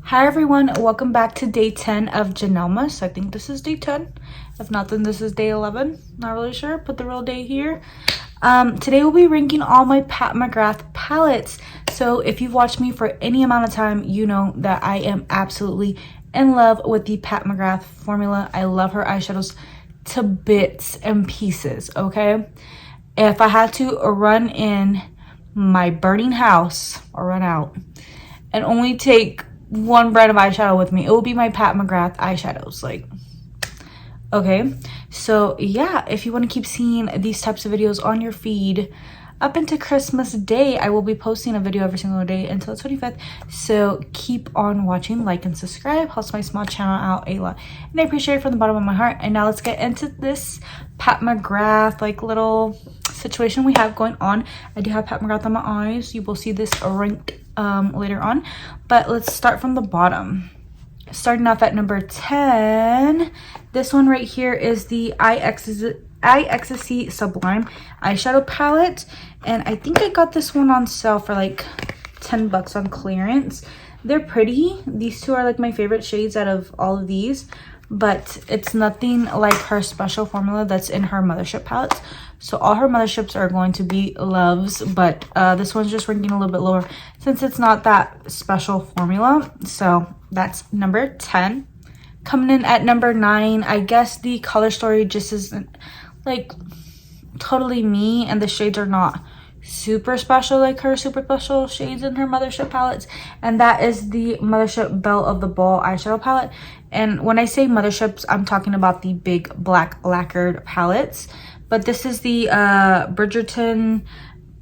Hi everyone, welcome back to day 10 of JANELMAS. I think this is day 10. If not, then this is day 11. Not really sure. Put the real day here. Today we'll be ranking all my Pat McGrath palettes. So if you've watched me for any amount of time, you know that I am absolutely in love with the Pat McGrath formula. I love her eyeshadows to bits and pieces, okay? If I had to run in my burning house or run out and only take one brand of eyeshadow with me, it will be my Pat McGrath eyeshadows. Like, okay, so yeah, if you want to keep seeing these types of videos on your feed up into Christmas Day, I will be posting a video every single day until the 25th. So keep on watching, like and subscribe, helps my small channel out a lot, and I appreciate it from the bottom of my heart. And now let's get into this Pat McGrath like little situation we have going on. I do have Pat McGrath on my eyes. You will see this ranked later on, but let's start from the bottom. Starting off at number 10, this one right here is the Eye Ecstasy Sublime eyeshadow palette, and I think I got this one on sale for like 10 bucks on clearance. They're pretty. These two are like my favorite shades out of all of these, but it's nothing like her special formula that's in her Mothership palettes. So all her Motherships are going to be loves, but this one's just ranking a little bit lower since it's not that special formula. So that's number 10. Coming in at number 9, I guess the color story just isn't like totally me, and the shades are not super special like her super special shades in her Mothership palettes, and that is the Mothership Belle of the Ball eyeshadow palette. And when I say Motherships, I'm talking about the big black lacquered palettes, but this is the Bridgerton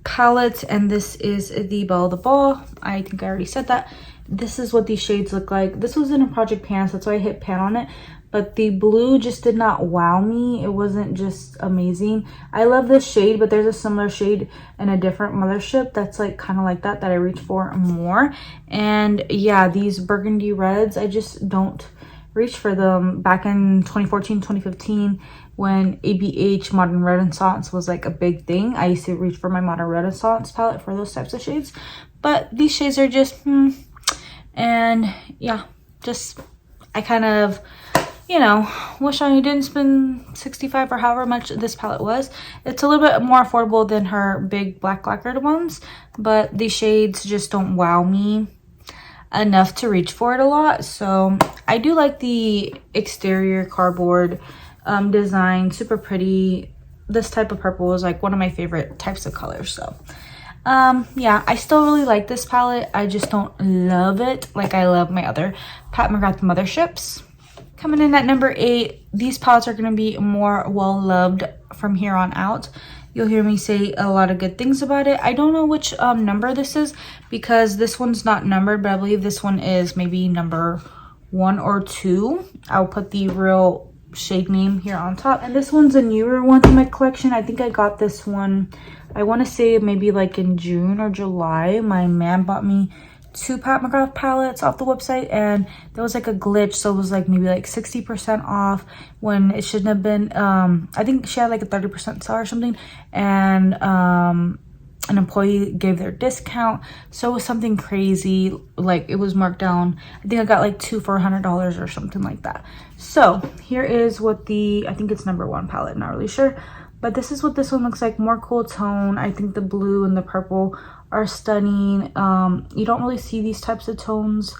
palette, and this is the Belle of the Ball. I think I already said that. This is what these shades look like. This was in a Project Pan, so that's why I hit pan on it. But the blue just did not wow me. It wasn't just amazing. I love this shade, but there's a similar shade in a different Mothership that's like kind of like that I reach for more. And yeah, these burgundy reds, I just don't reach for them. Back in 2014, 2015, when ABH Modern Renaissance was like a big thing, I used to reach for my Modern Renaissance palette for those types of shades. But these shades are just, and yeah, just, I kind of, you know, wish I didn't spend $65 or however much this palette was. It's a little bit more affordable than her big black lacquered ones, but these shades just don't wow me enough to reach for it a lot. So I do like the exterior cardboard design, super pretty. This type of purple is like one of my favorite types of colors. So yeah, I still really like this palette. I just don't love it like I love my other Pat McGrath Motherships. Coming in at number 8, these palettes are going to be more well loved from here on out. You'll hear me say a lot of good things about it. I don't know which number this is because this one's not numbered, but I believe this one is maybe number 1 or 2. I'll put the real shade name here on top. And this one's a newer one in my collection. I think I got this one, I want to say maybe like in June or July. My man bought me 2 Pat McGrath palettes off the website, and there was like a glitch, so it was like maybe like 60% off when it shouldn't have been. I think she had like a 30% sale or something, and an employee gave their discount, so it was something crazy, like it was marked down. I think I got like 2 for $100 or something like that. So here is what the, I think it's number 1 palette, not really sure, but this is what this one looks like. More cool tone. I think the blue and the purple are stunning. You don't really see these types of tones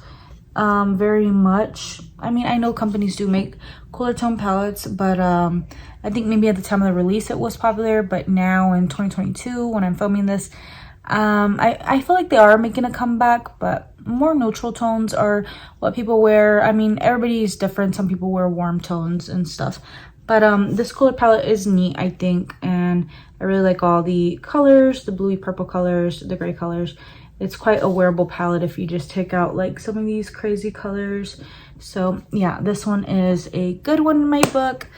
very much. I mean, I know companies do make cooler tone palettes, but I think maybe at the time of the release it was popular, but now in 2022 when I'm filming this, I feel like they are making a comeback, but more neutral tones are what people wear. I mean, everybody's different. Some people wear warm tones and stuff, but this cooler palette is neat, I think, and I really like all the colors, the bluey purple colors, the gray colors. It's quite a wearable palette if you just take out like some of these crazy colors. So yeah, this one is a good one in my book.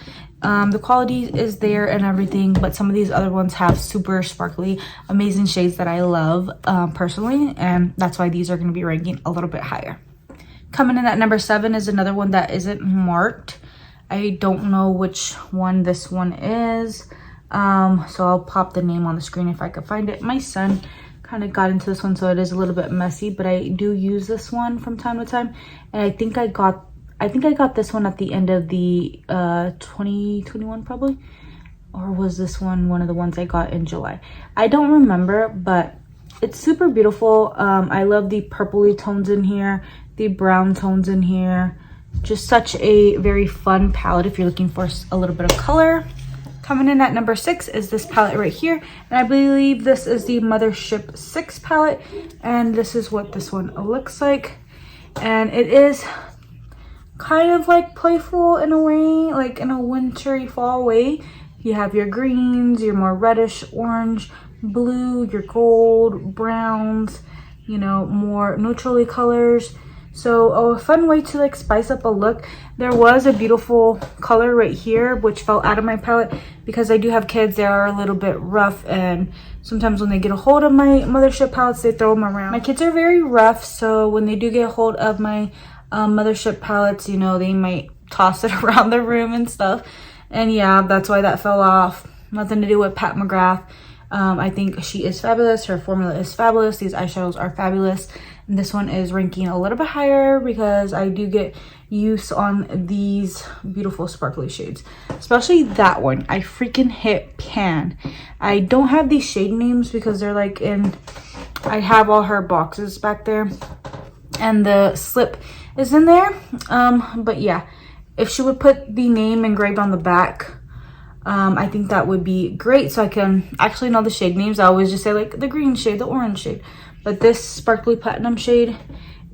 The quality is there and everything, but some of these other ones have super sparkly, amazing shades that I love personally, and that's why these are going to be ranking a little bit higher. Coming in at number 7 is another one that isn't marked. I don't know which one this one is. So I'll pop the name on the screen if I could find it. My son kind of got into this one, so it is a little bit messy, but I do use this one from time to time. And I think I got this one at the end of the 2021 probably, or was this one of the ones I got in July? I don't remember, but it's super beautiful. I love the purpley tones in here, the brown tones in here. Just such a very fun palette if you're looking for a little bit of color. Coming in at number 6 is this palette right here, and I believe this is the Mothership 6 palette, and this is what this one looks like. And it is kind of like playful in a way, like in a wintry fall way. You have your greens, your more reddish orange, blue, your gold, browns, you know, more neutrally colors. So a fun way to like spice up a look. There was a beautiful color right here which fell out of my palette because I do have kids. They are a little bit rough, and sometimes when they get a hold of my Mothership palettes, they throw them around. My kids are very rough, so when they do get a hold of my Mothership palettes, you know, they might toss it around the room and stuff. And yeah, that's why that fell off. Nothing to do with Pat McGrath. I think she is fabulous. Her formula is fabulous. These eyeshadows are fabulous. And this one is ranking a little bit higher because I do get use on these beautiful sparkly shades. Especially that one. I freaking hit pan. I don't have these shade names because they're like in... I have all her boxes back there. And the slip is in there. But yeah, if she would put the name engraved on the back, I think that would be great, so I can actually know the shade names. I always just say like the green shade, the orange shade, but this sparkly platinum shade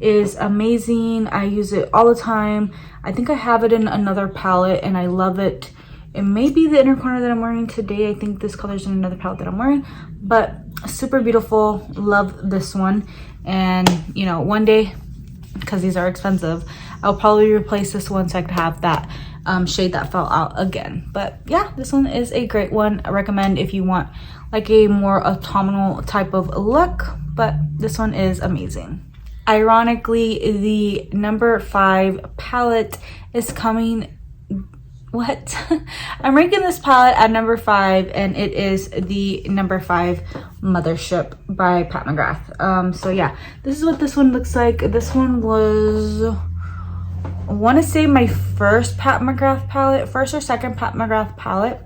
is amazing. I use it all the time. I think I have it in another palette and I love it. It may be the inner corner that I'm wearing today. I think this color is in another palette that I'm wearing, but super beautiful. Love this one. And you know, one day, because these are expensive, I'll probably replace this one so I could have that shade that fell out again. But yeah, this one is a great one. I recommend if you want like a more autumnal type of look, but this one is amazing. Ironically, the number 5 palette is coming... What? I'm ranking this palette at number 5, and it is the number 5 Mothership by Pat McGrath. So yeah, this is what this one looks like. This one was, I want to say, my first Pat McGrath palette, first or second Pat McGrath palette.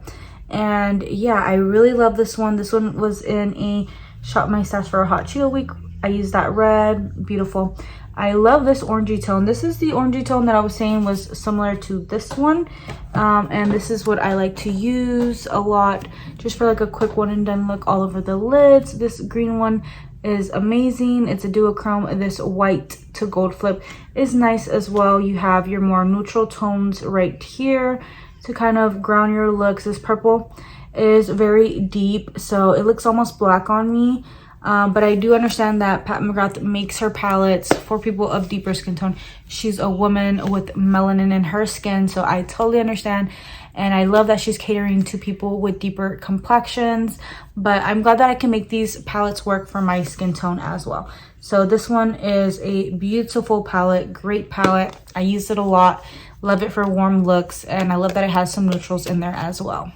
And yeah, I really love this one. This one was in a Shop My Stash for a Hot Cheeto week. I used that red. Beautiful. I love this orangey tone. This is the orangey tone that I was saying was similar to this one. And this is what I like to use a lot just for like a quick one and done look all over the lids. This green one is amazing. It's a duochrome. This white to gold flip is nice as well. You have your more neutral tones right here to kind of ground your looks. This purple is very deep, so it looks almost black on me. But I do understand that Pat McGrath makes her palettes for people of deeper skin tone. She's a woman with melanin in her skin, so I totally understand. And I love that she's catering to people with deeper complexions. But I'm glad that I can make these palettes work for my skin tone as well. So this one is a beautiful palette, great palette. I use it a lot, love it for warm looks, and I love that it has some neutrals in there as well.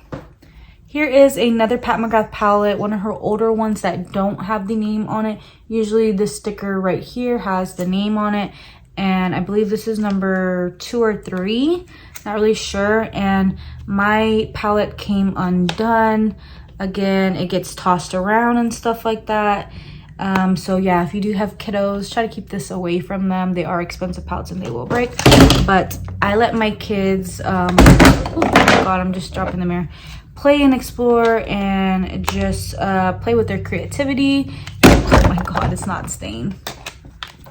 Here is another Pat McGrath palette, one of her older ones that don't have the name on it. Usually this sticker right here has the name on it, and I believe this is number 2 or 3, not really sure. And my palette came undone. Again, it gets tossed around and stuff like that. So yeah, if you do have kiddos, try to keep this away from them. They are expensive palettes and they will break. But I let my kids, oh my god, I'm just dropping the mirror, play and explore and just play with their creativity. Oh my god, it's not staying.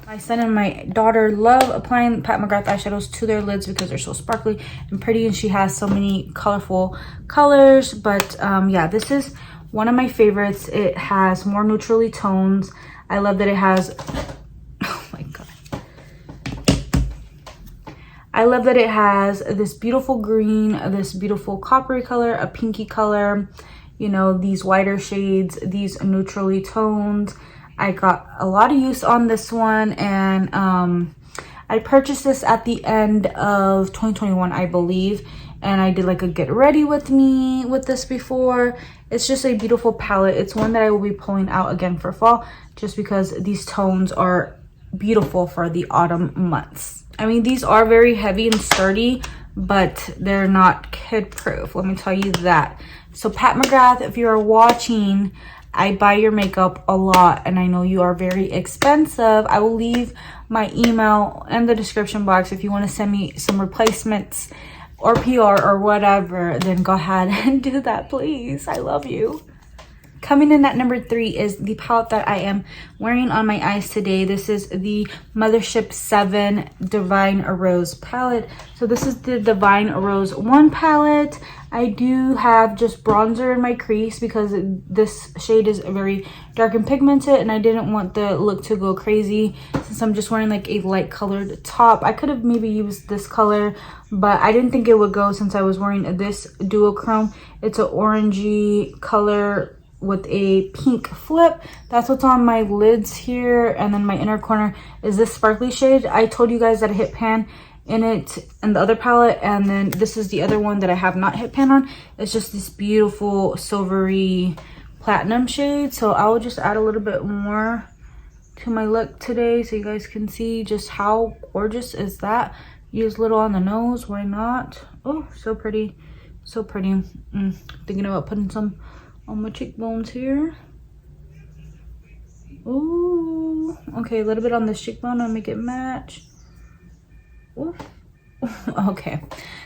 My son and my daughter love applying Pat McGrath eyeshadows to their lids because they're so sparkly and pretty, and she has so many colorful colors. But yeah, this is one of my favorites. It has more neutrally tones. I love that it has, oh my god, I love that it has this beautiful green, this beautiful coppery color, a pinky color, you know, these whiter shades, these neutrally tones. I got a lot of use on this one, and I purchased this at the end of 2021, I believe, and I did like a get ready with me with this before. It's just a beautiful palette. It's one that I will be pulling out again for fall, just because these tones are beautiful for the autumn months. I mean, these are very heavy and sturdy, but they're not kid proof, let me tell you that. So Pat McGrath, if you're watching, I buy your makeup a lot and I know you are very expensive. I will leave my email in the description box if you want to send me some replacements or PR or whatever, then go ahead and do that, please. I love you. Coming in at number 3 is the palette that I am wearing on my eyes today. This is the Mothership 7 Divine Rose palette. So this is the Divine Rose 1 palette. I do have just bronzer in my crease because this shade is very dark and pigmented, and I didn't want the look to go crazy since I'm just wearing like a light colored top. I could have maybe used this color, but I didn't think it would go since I was wearing this duochrome. It's an orangey color with a pink flip. That's what's on my lids here, and then my inner corner is this sparkly shade. I told you guys that I hit pan in it and the other palette, and then this is the other one that I have not hit pan on. It's just this beautiful silvery platinum shade, so I will just add a little bit more to my look today so you guys can see just how gorgeous is that. Use a little on the nose, why not? Oh, so pretty, so pretty. Thinking about putting some on my cheekbones here. Ooh, okay, a little bit on this cheekbone to make it match. Ooh. Okay,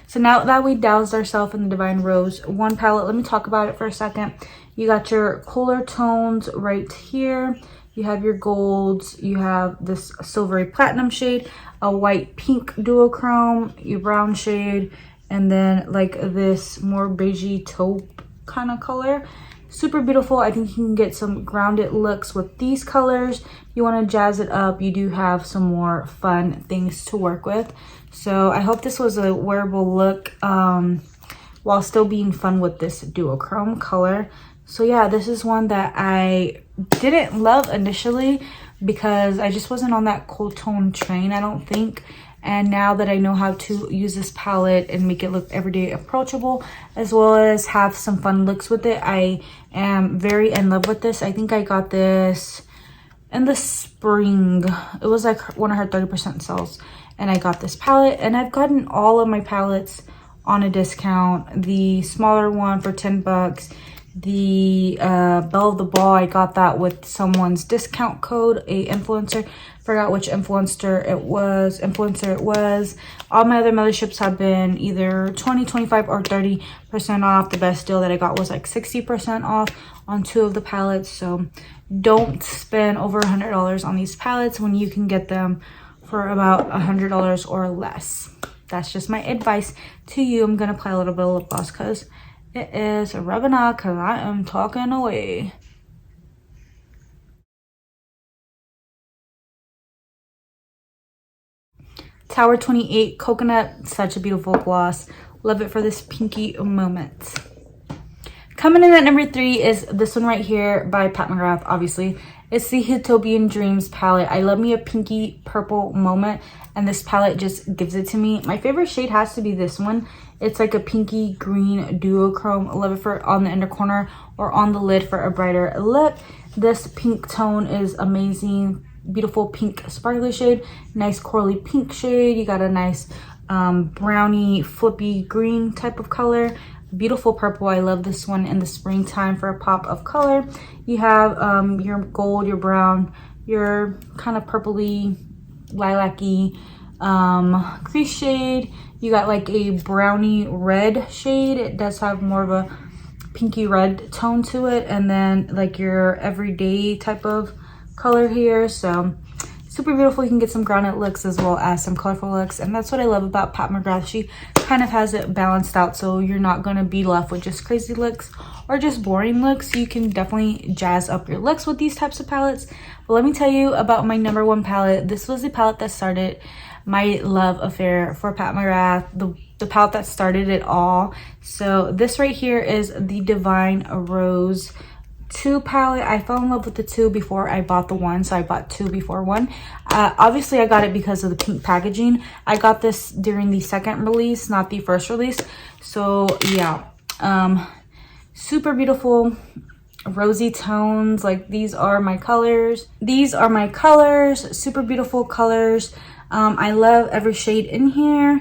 so now that we doused ourselves in the Divine Rose 1 palette, let me talk about it for a second. You got your cooler tones right here. You have your golds, you have this silvery platinum shade, a white pink duochrome, your brown shade, and then like this more beigey taupe kind of color. Super beautiful. I think you can get some grounded looks with these colors. You want to jazz it up, you do have some more fun things to work with. So I hope this was a wearable look while still being fun with this duochrome color. So yeah, this is one that I didn't love initially because I just wasn't on that cool tone train, I don't think. And now that I know how to use this palette and make it look everyday approachable, as well as have some fun looks with it, I am very in love with this. I think I got this in the spring. It was like one of her 30% sales, and I got this palette. And I've gotten all of my palettes on a discount. The smaller one for 10 bucks. The Belle of the Ball, I got that with someone's discount code, a influencer. Forgot which influencer it was. All my other motherships have been either 20, 25 or 30% off. The best deal that I got was like 60% off on 2 of the palettes. So don't spend over $100 on these palettes when you can get them for about $100 or less. That's just my advice to you. I'm gonna apply a little bit of lip gloss because it is rubbing off because I am talking away. Tower 28 Coconut, such a beautiful gloss. Love it for this pinky moment. Coming in at number 3 is this one right here by Pat McGrath, obviously. It's the Utopian Dreams palette. I love me a pinky purple moment, and this palette just gives it to me. My favorite shade has to be this one. It's like a pinky green duochrome. I love it for on the inner corner or on the lid for a brighter look. This pink tone is amazing. Beautiful pink sparkly shade, nice corally pink shade. You got a nice brownie flippy green type of color. Beautiful purple. I love this one in the springtime for a pop of color. You have your gold, your brown, your kind of purpley lilac-y crease shade. You got like a brownie red shade. It does have more of a pinky red tone to it, and then like your everyday type of color here. So super beautiful. You can get some grounded looks as well as some colorful looks, and that's what I love about Pat McGrath. She kind of has it balanced out, so you're not going to be left with just crazy looks or just boring looks. You can definitely jazz up your looks with these types of palettes. But let me tell you about my number 1 palette. This was the palette that started my love affair for Pat McGrath, the palette that started it all. So this right here is the Divine Rose 2 palette. I fell in love with the 2 before I bought the 1, so I bought 2 before 1. Obviously I got it because of the pink packaging. I got this during the second release, not the first release. So yeah, super beautiful rosy tones. Like, these are my colors. Super beautiful colors. I love every shade in here.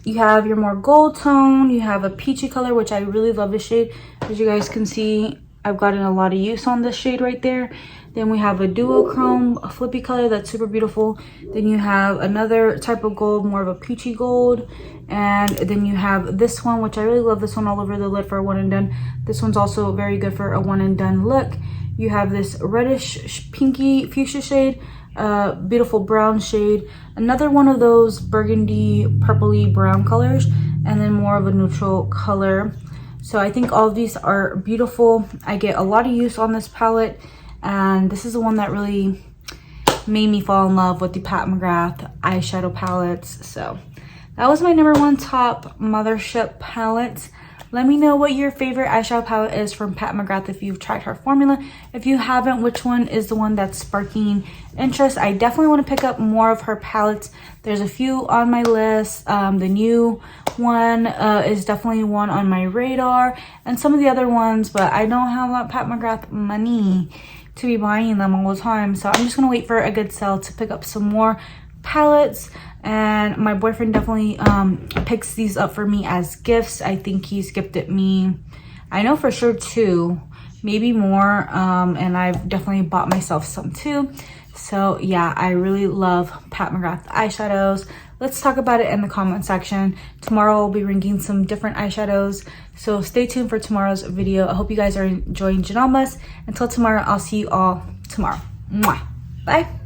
You have your more gold tone, you have a peachy color, which I really love this shade. As you guys can see, I've gotten a lot of use on this shade right there. Then we have a duochrome, a flippy color that's super beautiful. Then you have another type of gold, more of a peachy gold. And then you have this one, which I really love this one, all over the lid for a one and done. This one's also very good for a one and done look. You have this reddish pinky fuchsia shade, beautiful brown shade, another one of those burgundy purpley brown colors, and then more of a neutral color. So I think all of these are beautiful. I get a lot of use on this palette, and this is the one that really made me fall in love with the Pat McGrath eyeshadow palettes. So that was my #1 top mothership palette. Let me know what your favorite eyeshadow palette is from Pat McGrath if you've tried her formula. If you haven't, which one is the one that's sparking interest? I definitely want to pick up more of her palettes. There's a few on my list. The new one is definitely one on my radar, and some of the other ones, but I don't have that Pat McGrath money to be buying them all the time. So I'm just going to wait for a good sale to pick up some more palettes. And my boyfriend definitely picks these up for me as gifts. I think he's gifted me, I know for sure 2, maybe more, and I've definitely bought myself some too. So yeah, I really love Pat McGrath eyeshadows. Let's talk about it in the comment section. Tomorrow I'll be ranking some different eyeshadows, so stay tuned for tomorrow's video. I hope you guys are enjoying JANELMAS. Until tomorrow, I'll see you all tomorrow. Mwah. Bye.